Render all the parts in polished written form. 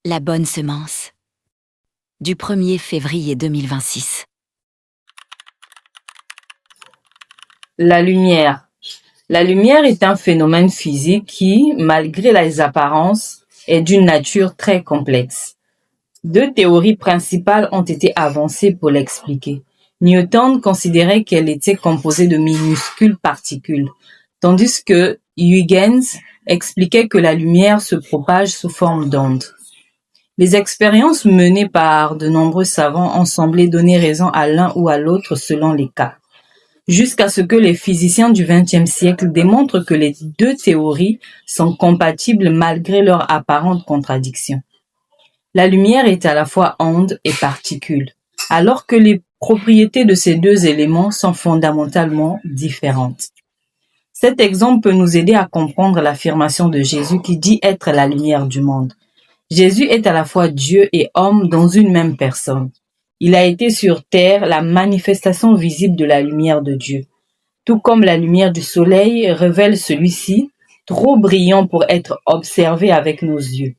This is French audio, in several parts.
La bonne semence. Du 1er février 2026. La lumière. La lumière est un phénomène physique qui, malgré les apparences, est d'une nature très complexe. Deux théories principales ont été avancées pour l'expliquer. Newton considérait qu'elle était composée de minuscules particules, tandis que Huygens expliquait que la lumière se propage sous forme d'ondes. Les expériences menées par de nombreux savants ont semblé donner raison à l'un ou à l'autre selon les cas, jusqu'à ce que les physiciens du XXe siècle démontrent que les deux théories sont compatibles malgré leur apparente contradiction. La lumière est à la fois onde et particule, alors que les propriétés de ces deux éléments sont fondamentalement différentes. Cet exemple peut nous aider à comprendre l'affirmation de Jésus qui dit être la lumière du monde. Jésus est à la fois Dieu et homme dans une même personne. Il a été sur terre la manifestation visible de la lumière de Dieu. Tout comme la lumière du soleil révèle celui-ci, trop brillant pour être observé avec nos yeux.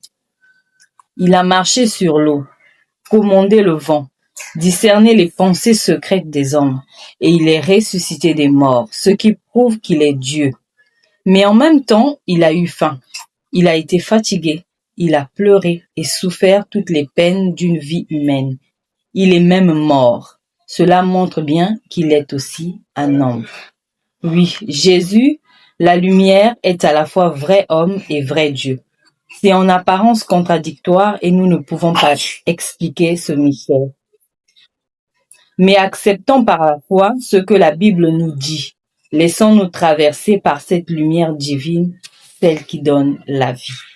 Il a marché sur l'eau, commandé le vent, discerné les pensées secrètes des hommes, et il est ressuscité des morts, ce qui prouve qu'il est Dieu. Mais en même temps, il a eu faim, il a été fatigué, il a pleuré et souffert toutes les peines d'une vie humaine. Il est même mort. Cela montre bien qu'il est aussi un homme. Oui, Jésus, la lumière, est à la fois vrai homme et vrai Dieu. C'est en apparence contradictoire et nous ne pouvons pas expliquer ce mystère. Mais acceptons par la foi ce que la Bible nous dit. Laissons-nous traverser par cette lumière divine, celle qui donne la vie.